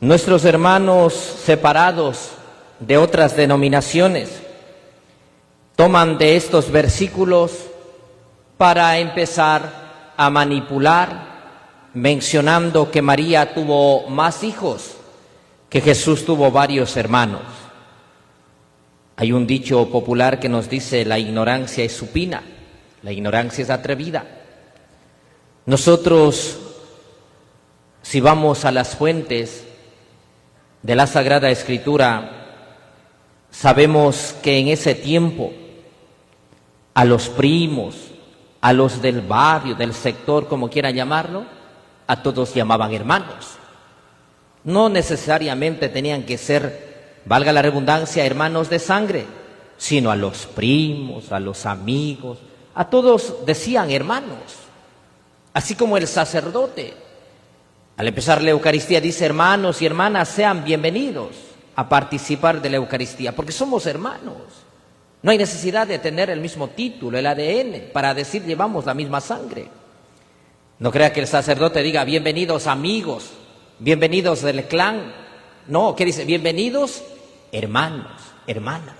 Nuestros hermanos separados de otras denominaciones toman de estos versículos para empezar a manipular, mencionando que María tuvo más hijos, que Jesús tuvo varios hermanos. Hay un dicho popular que nos dice: la ignorancia es supina, la ignorancia es atrevida. Nosotros, si vamos a las fuentes de la Sagrada Escritura, sabemos que en ese tiempo a los primos, a los del barrio, del sector, como quiera llamarlo, a todos llamaban hermanos. No necesariamente tenían que ser, valga la redundancia, hermanos de sangre, sino a los primos, a los amigos, a todos decían hermanos. Así como el sacerdote, al empezar la Eucaristía, dice: hermanos y hermanas, sean bienvenidos a participar de la Eucaristía, porque somos hermanos. No hay necesidad de tener el mismo título, el ADN, para decir llevamos la misma sangre. No crea que el sacerdote diga: bienvenidos amigos, bienvenidos del clan. No, ¿qué dice? Bienvenidos hermanos, hermanas.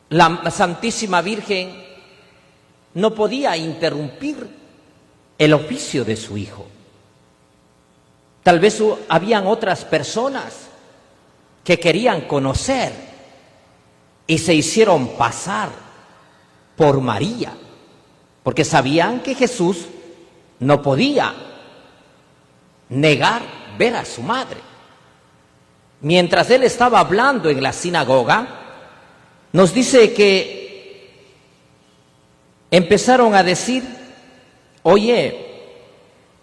La Santísima Virgen no podía interrumpir el oficio de su hijo. Tal vez habían otras personas que querían conocer y se hicieron pasar por María, porque sabían que Jesús no podía negar ver a su madre. Mientras él estaba hablando en la sinagoga, nos dice que empezaron a decir: oye,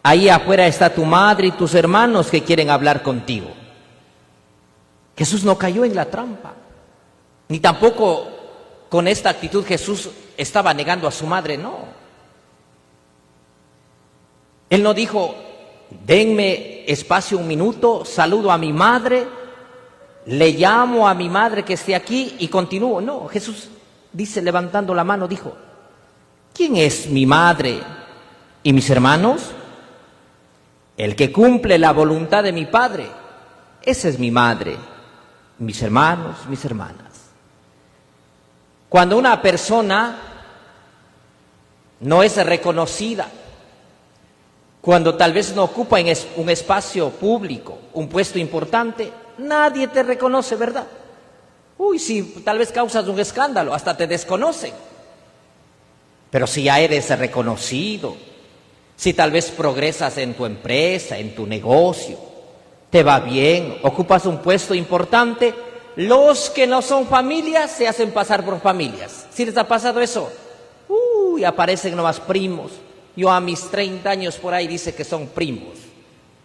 ahí afuera está tu madre y tus hermanos que quieren hablar contigo. Jesús no cayó en la trampa, ni tampoco con esta actitud Jesús estaba negando a su madre, no. Él no dijo: denme espacio un minuto, saludo a mi madre, le llamo a mi madre que esté aquí y continúo. No, Jesús dice, levantando la mano, dijo: ¿quién es mi madre y mis hermanos? El que cumple la voluntad de mi Padre, esa es mi madre, mis hermanos, mis hermanas. Cuando una persona no es reconocida, cuando tal vez no ocupa en un espacio público, un puesto importante, nadie te reconoce, ¿verdad? Uy, si tal vez causas un escándalo, hasta te desconocen. Pero si ya eres reconocido, si tal vez progresas en tu empresa, en tu negocio, te va bien, ocupas un puesto importante, los que no son familias se hacen pasar por familias. ¿Sí les ha pasado eso? Uy, aparecen nomás primos. Yo a mis 30 años por ahí dice que son primos.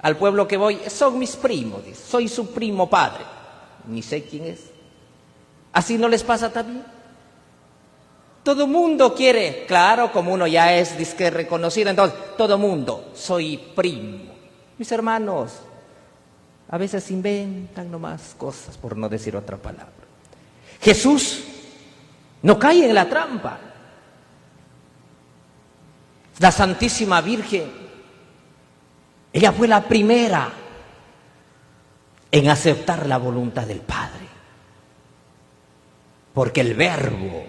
Al pueblo que voy, son mis primos, dice, soy su primo padre. Ni sé quién es. ¿Así no les pasa también? Todo mundo quiere, claro, como uno ya es disque reconocido, entonces todo mundo, soy primo. Mis hermanos a veces inventan nomás cosas, por no decir otra palabra. Jesús no cae en la trampa. La Santísima Virgen, ella fue la primera en aceptar la voluntad del Padre, porque el Verbo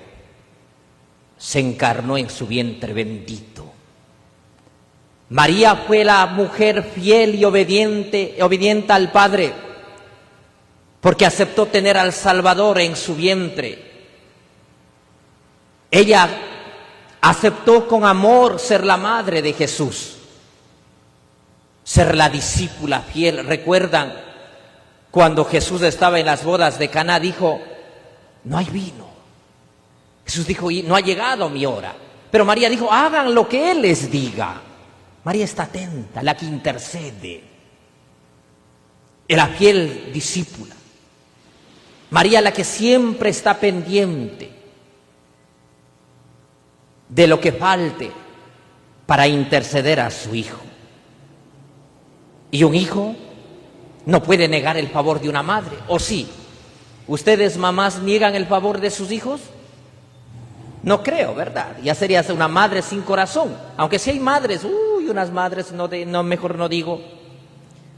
se encarnó en su vientre bendito. María fue la mujer fiel y obediente al Padre, porque aceptó tener al Salvador en su vientre. Ella aceptó con amor ser la madre de Jesús, ser la discípula fiel. ¿Recuerdan cuando Jesús estaba en las bodas de Caná? Dijo: no hay vino. Jesús dijo: no ha llegado mi hora. Pero María dijo: hagan lo que Él les diga. María está atenta, la que intercede, la fiel discípula. María, la que siempre está pendiente de lo que falte para interceder a su hijo. Y un hijo no puede negar el favor de una madre, ¿o sí? ¿Ustedes, mamás, niegan el favor de sus hijos? No creo, ¿verdad? Ya serías una madre sin corazón. Aunque sí hay madres, unas madres, mejor no digo.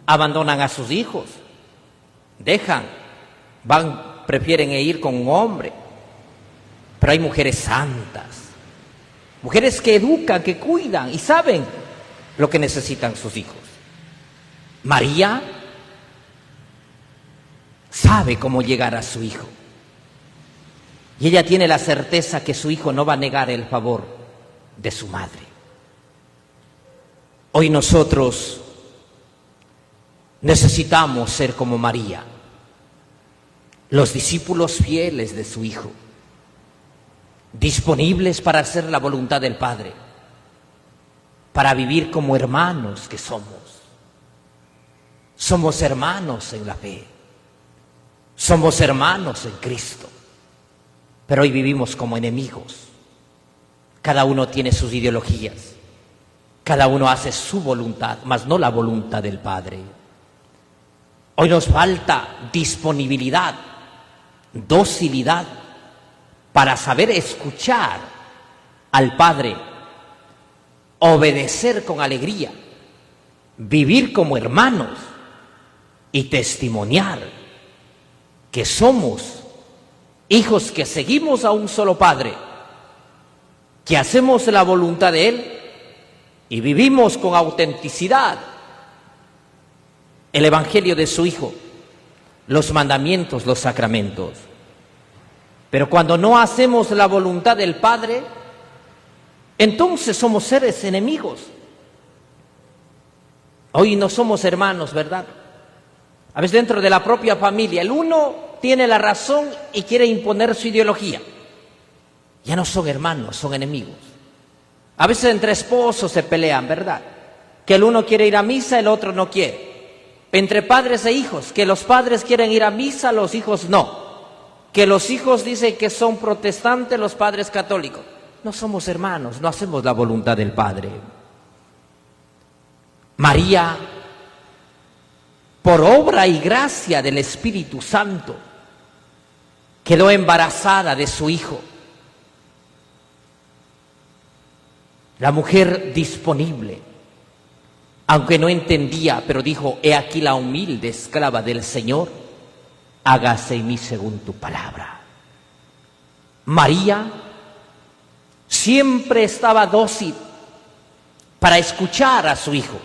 abandonan a sus hijos, dejan, prefieren ir con un hombre. Pero hay mujeres santas, mujeres que educan, que cuidan y saben lo que necesitan sus hijos. María sabe cómo llegar a su hijo. Y ella tiene la certeza que su hijo no va a negar el favor de su madre. Hoy nosotros necesitamos ser como María, los discípulos fieles de su hijo, disponibles para hacer la voluntad del Padre, para vivir como hermanos que somos. Somos hermanos en la fe, somos hermanos en Cristo, pero hoy vivimos como enemigos. Cada uno tiene sus ideologías, cada uno hace su voluntad, mas no la voluntad del Padre. Hoy nos falta disponibilidad, docilidad, para saber escuchar al Padre, obedecer con alegría, vivir como hermanos y testimoniar que somos hijos que seguimos a un solo Padre, que hacemos la voluntad de Él y vivimos con autenticidad el Evangelio de su Hijo, los mandamientos, los sacramentos. Pero cuando no hacemos la voluntad del Padre, entonces somos seres enemigos. Hoy no somos hermanos, ¿verdad? A veces dentro de la propia familia, el uno tiene la razón y quiere imponer su ideología. Ya no son hermanos, son enemigos. A veces entre esposos se pelean, ¿verdad? Que el uno quiere ir a misa, el otro no quiere. Entre padres e hijos, que los padres quieren ir a misa, los hijos no. Que los hijos dicen que son protestantes, los padres católicos. No somos hermanos, no hacemos la voluntad del Padre. María, por obra y gracia del Espíritu Santo, quedó embarazada de su hijo. La mujer disponible, aunque no entendía, pero dijo: he aquí la humilde esclava del Señor, hágase en mí según tu palabra. María siempre estaba dócil para escuchar a su hijo.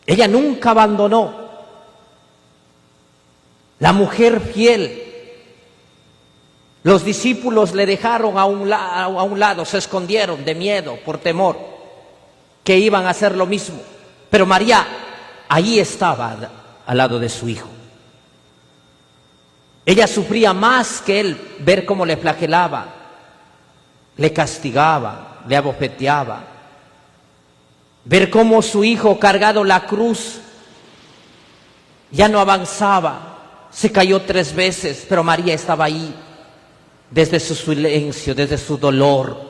Ella nunca abandonó. La mujer fiel. Los discípulos le dejaron a un lado, se escondieron de miedo, por temor, que iban a hacer lo mismo. Pero María allí estaba al lado de su hijo. Ella sufría más que él, ver cómo le flagelaba, le castigaba, le abofeteaba, ver cómo su hijo, cargado la cruz, ya no avanzaba, se cayó 3 veces, pero María estaba ahí, desde su silencio, desde su dolor,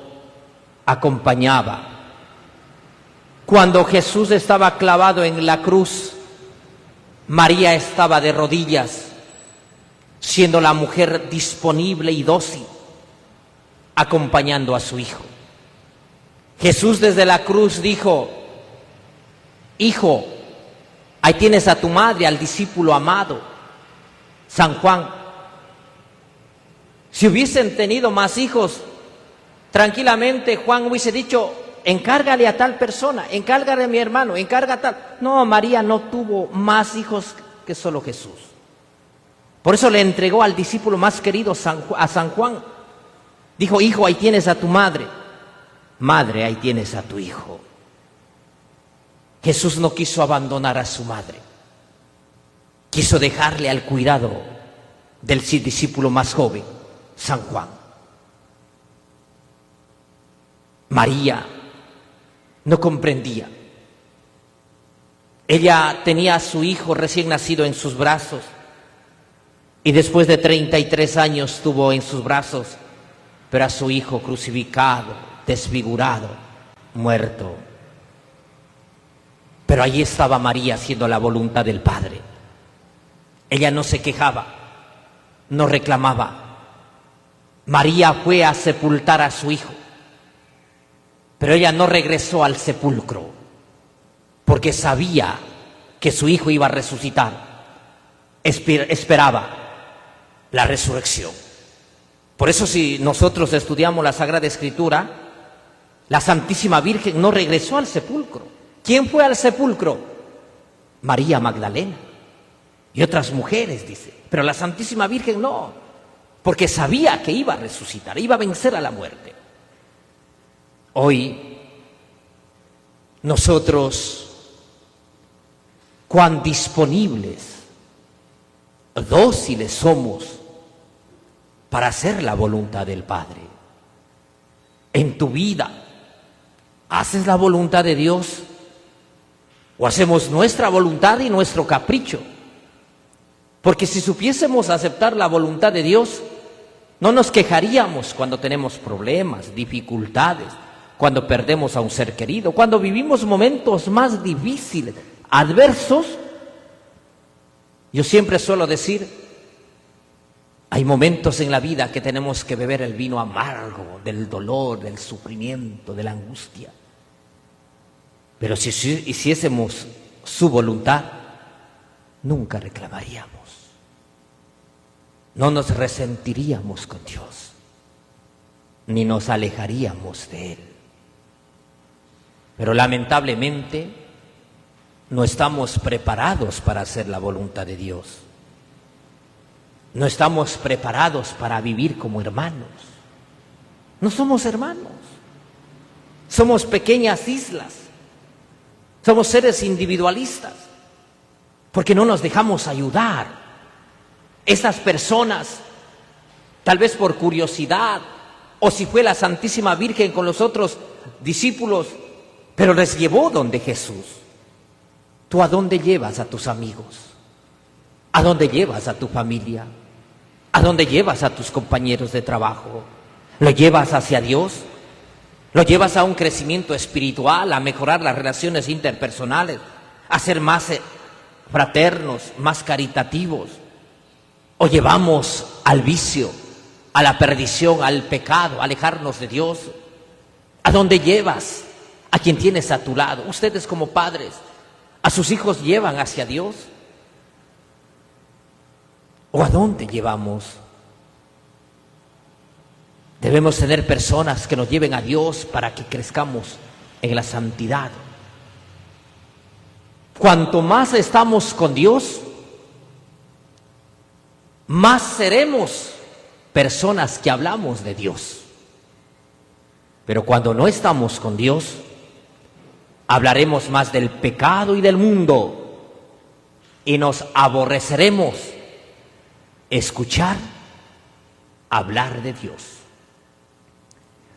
acompañaba. Cuando Jesús estaba clavado en la cruz, María estaba de rodillas, siendo la mujer disponible y dócil, acompañando a su hijo. Jesús desde la cruz dijo: hijo, ahí tienes a tu madre, al discípulo amado, San Juan. Si hubiesen tenido más hijos, tranquilamente Juan hubiese dicho: encárgale a tal persona, encárgale a mi hermano, encarga a tal. No, María no tuvo más hijos que solo Jesús. Por eso le entregó al discípulo más querido, a San Juan. Dijo: hijo, ahí tienes a tu madre. Madre, ahí tienes a tu hijo. Jesús no quiso abandonar a su madre. Quiso dejarle al cuidado del discípulo más joven, San Juan. María no comprendía. Ella tenía a su hijo recién nacido en sus brazos y después de 33 años tuvo en sus brazos, pero a su hijo crucificado, desfigurado, muerto. Pero allí estaba María haciendo la voluntad del Padre. Ella no se quejaba, no reclamaba. María fue a sepultar a su hijo, pero ella no regresó al sepulcro, porque sabía que su hijo iba a resucitar, esperaba la resurrección. Por eso si nosotros estudiamos la Sagrada Escritura, la Santísima Virgen no regresó al sepulcro. ¿Quién fue al sepulcro? María Magdalena y otras mujeres, dice. Pero la Santísima Virgen no, porque sabía que iba a resucitar, iba a vencer a la muerte. Hoy, nosotros, cuán disponibles, dóciles somos para hacer la voluntad del Padre. En tu vida, ¿haces la voluntad de Dios? ¿O hacemos nuestra voluntad y nuestro capricho? Porque si supiésemos aceptar la voluntad de Dios, no nos quejaríamos cuando tenemos problemas, dificultades, cuando perdemos a un ser querido, cuando vivimos momentos más difíciles, adversos. Yo siempre suelo decir, hay momentos en la vida que tenemos que beber el vino amargo del dolor, del sufrimiento, de la angustia. Pero si hiciésemos su voluntad, nunca reclamaríamos. No nos resentiríamos con Dios, ni nos alejaríamos de Él. Pero lamentablemente no estamos preparados para hacer la voluntad de Dios. No estamos preparados para vivir como hermanos. No somos hermanos. Somos pequeñas islas. Somos seres individualistas. Porque no nos dejamos ayudar. Esas personas, tal vez por curiosidad, o si fue la Santísima Virgen con los otros discípulos, pero les llevó donde Jesús. ¿Tú a dónde llevas a tus amigos? ¿A dónde llevas a tu familia? ¿A dónde llevas a tus compañeros de trabajo? ¿Lo llevas hacia Dios? ¿Lo llevas a un crecimiento espiritual, a mejorar las relaciones interpersonales, a ser más fraternos, más caritativos? ¿O llevamos al vicio, a la perdición, al pecado, a alejarnos de Dios? ¿A dónde llevas a quien tienes a tu lado? Ustedes como padres, ¿a sus hijos llevan hacia Dios? ¿O a dónde llevamos? Debemos tener personas que nos lleven a Dios para que crezcamos en la santidad. Cuanto más estamos con Dios, más seremos personas que hablamos de Dios. Pero cuando no estamos con Dios, hablaremos más del pecado y del mundo y nos aborreceremos escuchar hablar de Dios.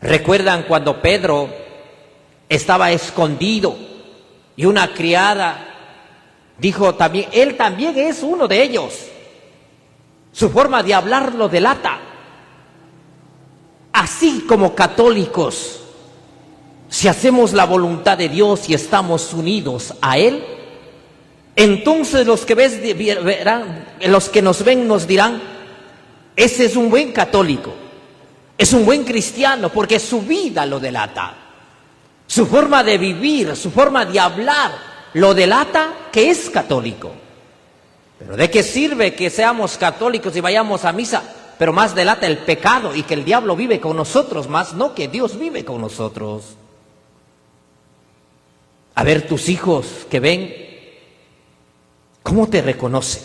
¿Recuerdan cuando Pedro estaba escondido y una criada dijo también, él también es uno de ellos? Su forma de hablar lo delata. Así como católicos, si hacemos la voluntad de Dios y estamos unidos a Él, entonces los que nos ven nos dirán, ese es un buen católico, es un buen cristiano, porque su vida lo delata. Su forma de vivir, su forma de hablar lo delata que es católico. Pero ¿de qué sirve que seamos católicos y vayamos a misa? Pero más delata el pecado y que el diablo vive con nosotros, más no que Dios vive con nosotros. A ver tus hijos que ven, ¿cómo te reconocen?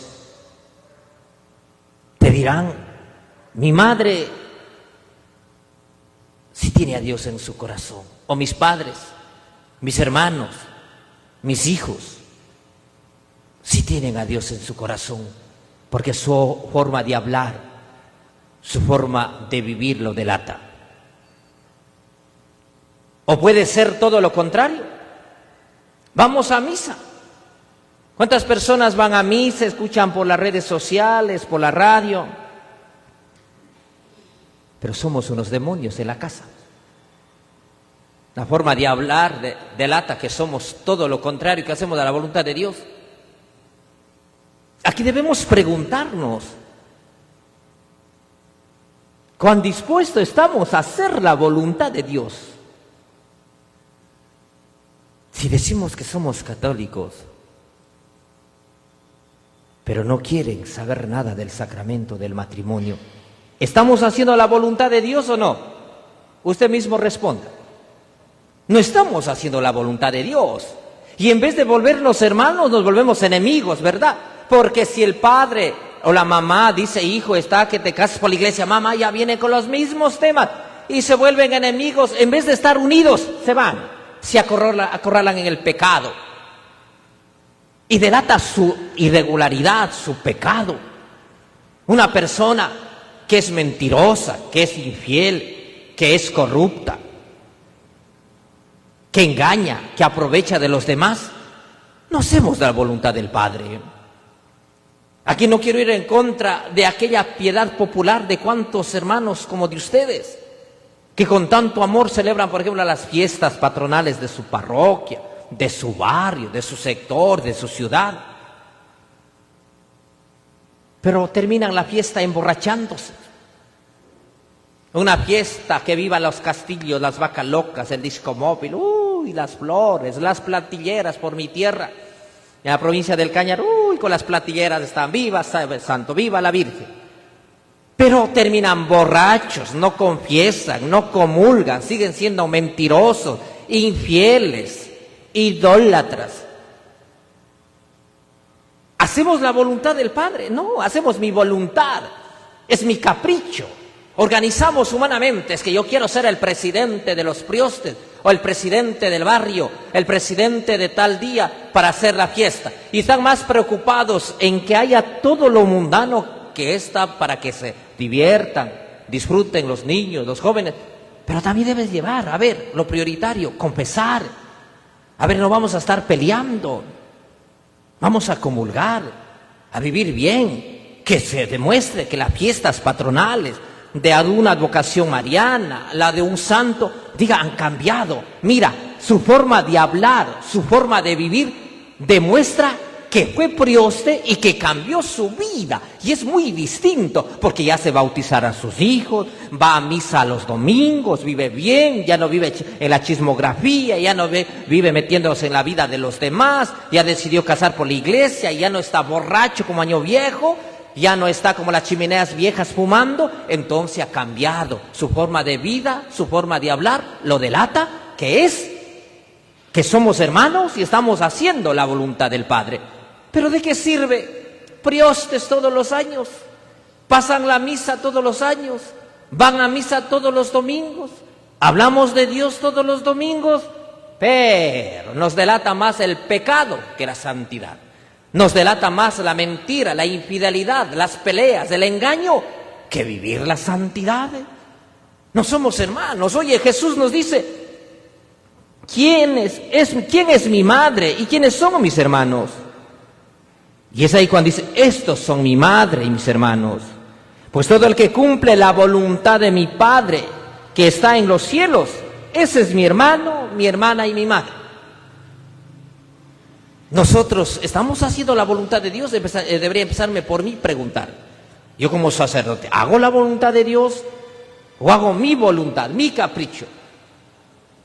Te dirán, mi madre sí tiene a Dios en su corazón, o mis padres, mis hermanos, mis hijos, sí tienen a Dios en su corazón, porque su forma de hablar, su forma de vivir lo delata. O puede ser todo lo contrario. Vamos a misa. ¿Cuántas personas van a misa, escuchan por las redes sociales, por la radio? Pero somos unos demonios en la casa. La forma de hablar delata que somos todo lo contrario, que hacemos de la voluntad de Dios. Aquí debemos preguntarnos, ¿cuán dispuestos estamos a hacer la voluntad de Dios? Si decimos que somos católicos, pero no quieren saber nada del sacramento del matrimonio. ¿Estamos haciendo la voluntad de Dios o no? Usted mismo responda. No estamos haciendo la voluntad de Dios. Y en vez de volvernos hermanos, nos volvemos enemigos, ¿verdad? Porque si el padre o la mamá dice, hijo, está que te cases por la iglesia, mamá ya viene con los mismos temas, y se vuelven enemigos, en vez de estar unidos, se van, se acorralan en el pecado. Y delata su irregularidad, su pecado. Una persona que es mentirosa, que es infiel, que es corrupta, que engaña, que aprovecha de los demás, no hacemos la voluntad del Padre. Aquí no quiero ir en contra de aquella piedad popular de cuantos hermanos como de ustedes, que con tanto amor celebran, por ejemplo, las fiestas patronales de su parroquia, de su barrio, de su sector, de su ciudad. Pero terminan la fiesta emborrachándose. Una fiesta que viva los castillos, las vacas locas, el disco móvil, uy, las flores, las platilleras por mi tierra. En la provincia del Cañar, uy, con las platilleras están, viva Santo, viva la Virgen. Pero terminan borrachos, no confiesan, no comulgan, siguen siendo mentirosos, infieles, idólatras. ¿Hacemos la voluntad del Padre? No, hacemos mi voluntad, es mi capricho. Organizamos humanamente, es que yo quiero ser el presidente de los priostes, o el presidente del barrio, el presidente de tal día para hacer la fiesta. Y están más preocupados en que haya todo lo mundano que está para que se diviertan, disfruten los niños, los jóvenes. Pero también debes llevar, a ver, lo prioritario, confesar. A ver, no vamos a estar peleando, vamos a comulgar, a vivir bien, que se demuestre que las fiestas patronales de una advocación mariana, la de un santo, diga, han cambiado. Mira, su forma de hablar, su forma de vivir, demuestra que fue prioste y que cambió su vida. Y es muy distinto, porque ya se bautizará a sus hijos, va a misa los domingos, vive bien, ya no vive en la chismografía, ya no vive metiéndose en la vida de los demás, ya decidió casar por la iglesia, ya no está borracho como año viejo, ya no está como las chimeneas viejas fumando. Entonces ha cambiado su forma de vida, su forma de hablar, lo delata que somos hermanos y estamos haciendo la voluntad del Padre. Pero ¿de qué sirve? Priostes todos los años, pasan la misa todos los años, van a misa todos los domingos, hablamos de Dios todos los domingos, pero nos delata más el pecado que la santidad. Nos delata más la mentira, la infidelidad, las peleas, el engaño, que vivir la santidad. No somos hermanos. Oye, Jesús nos dice, ¿quién es mi madre y quiénes son mis hermanos? Y es ahí cuando dice, estos son mi madre y mis hermanos. Pues todo el que cumple la voluntad de mi Padre, que está en los cielos, ese es mi hermano, mi hermana y mi madre. Nosotros estamos haciendo la voluntad de Dios. Debería empezarme por mí preguntar. Yo como sacerdote, ¿hago la voluntad de Dios o hago mi voluntad, mi capricho?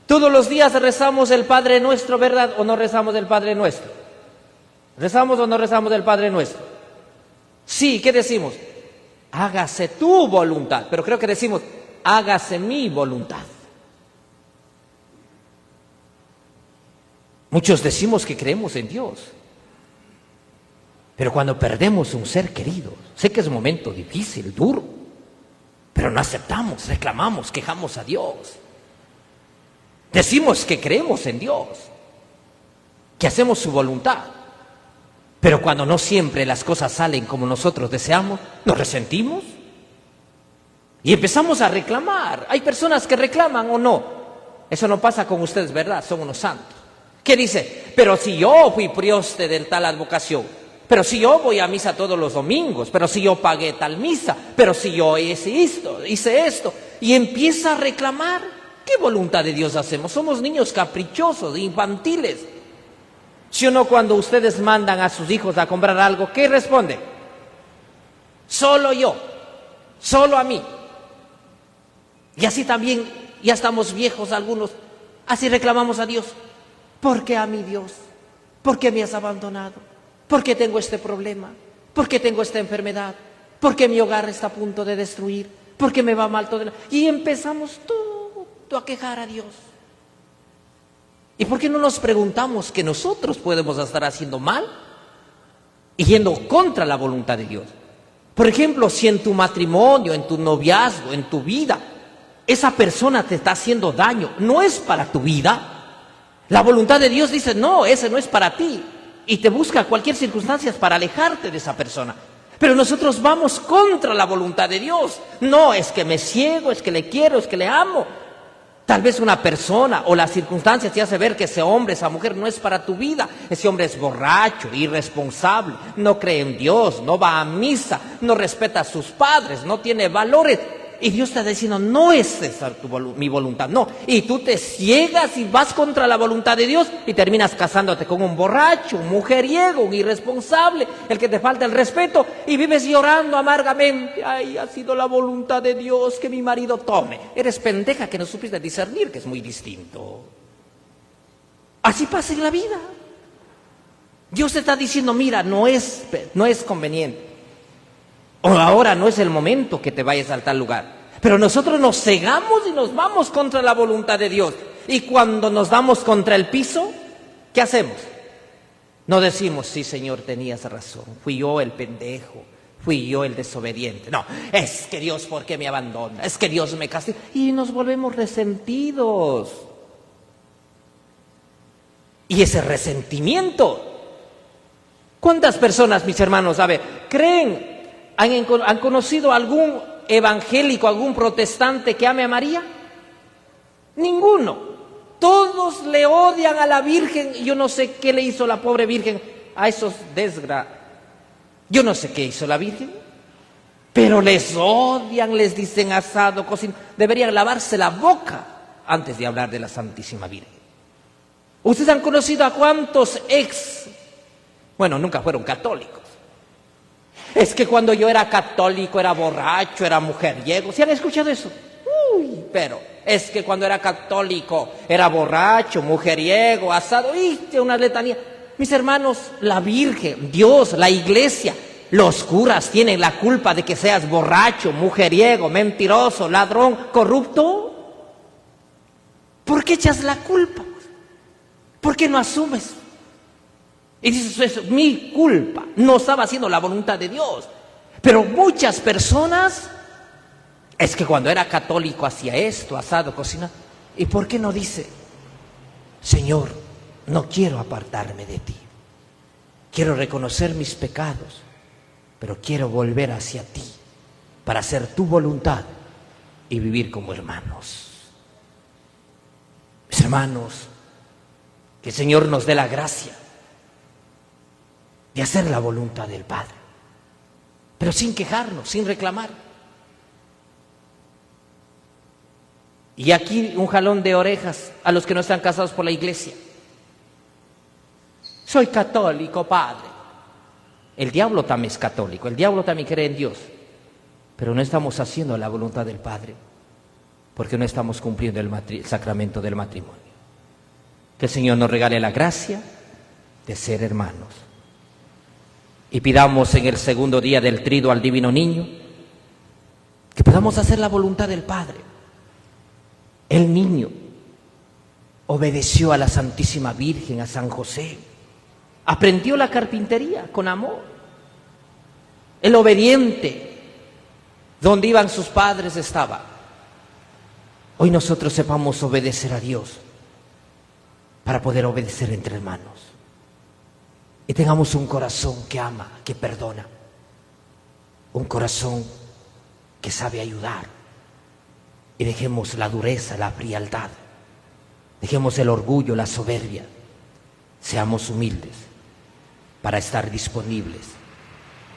Todos los días rezamos el Padre Nuestro, ¿verdad? ¿O no rezamos el Padre Nuestro? ¿Rezamos o no rezamos el Padre Nuestro? Sí, ¿qué decimos? Hágase tu voluntad. Pero creo que decimos, hágase mi voluntad. Muchos decimos que creemos en Dios, pero cuando perdemos un ser querido, sé que es un momento difícil, duro, pero no aceptamos, reclamamos, quejamos a Dios. Decimos que creemos en Dios, que hacemos su voluntad, pero cuando no siempre las cosas salen como nosotros deseamos, nos resentimos y empezamos a reclamar. Hay personas que reclaman o no. Eso no pasa con ustedes, ¿verdad? Son unos santos. ¿Qué dice? Pero si yo fui prioste de tal advocación, pero si yo voy a misa todos los domingos, pero si yo pagué tal misa, pero si yo hice esto, y empieza a reclamar. ¿Qué voluntad de Dios hacemos? Somos niños caprichosos, infantiles. ¿Sí o no? Cuando ustedes mandan a sus hijos a comprar algo, ¿qué responde? Solo yo, solo a mí. Y así también, ya estamos viejos algunos, así reclamamos a Dios. ¿Por qué a mí, Dios? ¿Por qué me has abandonado? ¿Por qué tengo este problema? ¿Por qué tengo esta enfermedad? ¿Por qué mi hogar está a punto de destruir? ¿Por qué me va mal todo? Y empezamos todo a quejar a Dios. ¿Y por qué no nos preguntamos que nosotros podemos estar haciendo mal y yendo contra la voluntad de Dios? Por ejemplo, si en tu matrimonio, en tu noviazgo, en tu vida, esa persona te está haciendo daño, no es para tu vida. La voluntad de Dios dice, no, ese no es para ti. Y te busca cualquier circunstancia para alejarte de esa persona. Pero nosotros vamos contra la voluntad de Dios. No, es que me ciego, es que le quiero, es que le amo. Tal vez una persona o las circunstancias te hace ver que ese hombre, esa mujer no es para tu vida. Ese hombre es borracho, irresponsable, no cree en Dios, no va a misa, no respeta a sus padres, no tiene valores. Y Dios te está diciendo, no es esa mi voluntad, no. Y tú te ciegas y vas contra la voluntad de Dios y terminas casándote con un borracho, un mujeriego, un irresponsable, el que te falta el respeto, y vives llorando amargamente. Ay, ha sido la voluntad de Dios que mi marido tome. Eres pendeja que no supiste discernir, que es muy distinto. Así pasa en la vida. Dios te está diciendo, mira, no es conveniente. O ahora no es el momento que te vayas a tal lugar. Pero nosotros nos cegamos y nos vamos contra la voluntad de Dios. Y cuando nos damos contra el piso, ¿qué hacemos? No decimos, sí, Señor, tenías razón. Fui yo el pendejo. Fui yo el desobediente. No, es que Dios, ¿por qué me abandona? Es que Dios me castiga. Y nos volvemos resentidos. Y ese resentimiento. ¿Cuántas personas, mis hermanos, creen? ¿Han conocido algún evangélico, algún protestante que ame a María? Ninguno. Todos le odian a la Virgen. Yo no sé qué le hizo la pobre Virgen a esos Yo no sé qué hizo la Virgen, pero les odian, les dicen asado, cocina. Deberían lavarse la boca antes de hablar de la Santísima Virgen. ¿Ustedes han conocido a cuántos bueno, nunca fueron católicos? Es que cuando yo era católico era borracho, era mujeriego. ¿Sí han escuchado eso? Uy, pero es que cuando era católico era borracho, mujeriego, asado, una letanía. Mis hermanos, la Virgen, Dios, la Iglesia, los curas tienen la culpa de que seas borracho, mujeriego, mentiroso, ladrón, corrupto. ¿Por qué echas la culpa? ¿Por qué no asumes? Y dices, es mi culpa, no estaba haciendo la voluntad de Dios. Pero muchas personas, es que cuando era católico hacía esto, asado, cocina. ¿Y por qué no dice, Señor, no quiero apartarme de ti? Quiero reconocer mis pecados, pero quiero volver hacia ti para hacer tu voluntad y vivir como hermanos. Mis hermanos, que el Señor nos dé la gracia de hacer la voluntad del Padre, pero sin quejarnos, sin reclamar. Y aquí un jalón de orejas a los que no están casados por la iglesia. Soy católico, padre. El diablo también es católico, el diablo también cree en Dios, pero no estamos haciendo la voluntad del Padre, porque no estamos cumpliendo el sacramento del matrimonio. Que el Señor nos regale la gracia de ser hermanos. Y pidamos en el segundo día del trido al Divino Niño que podamos hacer la voluntad del Padre. El niño obedeció a la Santísima Virgen, a San José. Aprendió la carpintería con amor. El obediente, donde iban sus padres, estaba. Hoy nosotros sepamos obedecer a Dios para poder obedecer entre hermanos. Y tengamos un corazón que ama, que perdona. Un corazón que sabe ayudar. Y dejemos la dureza, la frialdad. Dejemos el orgullo, la soberbia. Seamos humildes para estar disponibles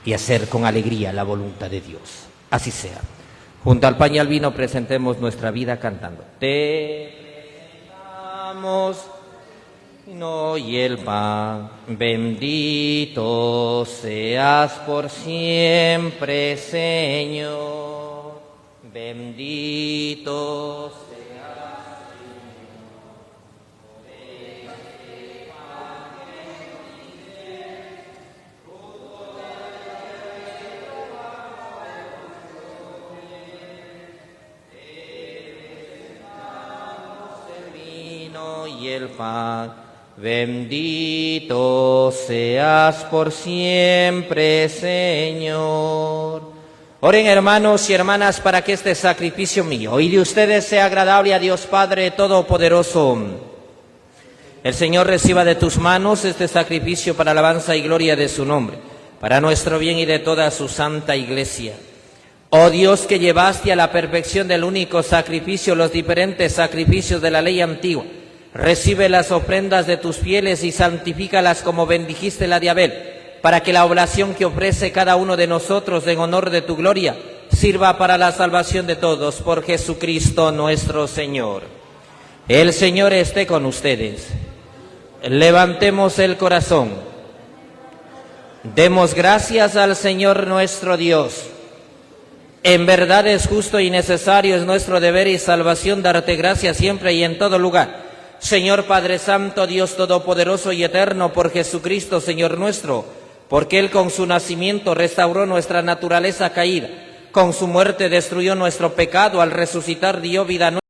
y hacer con alegría la voluntad de Dios. Así sea. Junto al pan y al vino presentemos nuestra vida cantando. Te presentamos vino y el pan, bendito seas por siempre, Señor, bendito seas. y el pan. Bendito seas por siempre, Señor. Oren, hermanos y hermanas, para que este sacrificio mío y de ustedes sea agradable a Dios Padre Todopoderoso. El Señor reciba de tus manos este sacrificio para alabanza y gloria de su nombre, para nuestro bien y de toda su santa Iglesia. Oh Dios, que llevaste a la perfección del único sacrificio los diferentes sacrificios de la ley antigua, recibe las ofrendas de tus fieles y santifícalas como bendijiste la de Abel, para que la oblación que ofrece cada uno de nosotros en honor de tu gloria sirva para la salvación de todos, por Jesucristo nuestro Señor. El Señor esté con ustedes. Levantemos el corazón. Demos gracias al Señor nuestro Dios. En verdad es justo y necesario, es nuestro deber y salvación darte gracias siempre y en todo lugar. Señor Padre Santo, Dios Todopoderoso y Eterno, por Jesucristo, Señor nuestro, porque Él con su nacimiento restauró nuestra naturaleza caída, con su muerte destruyó nuestro pecado, al resucitar dio vida nueva.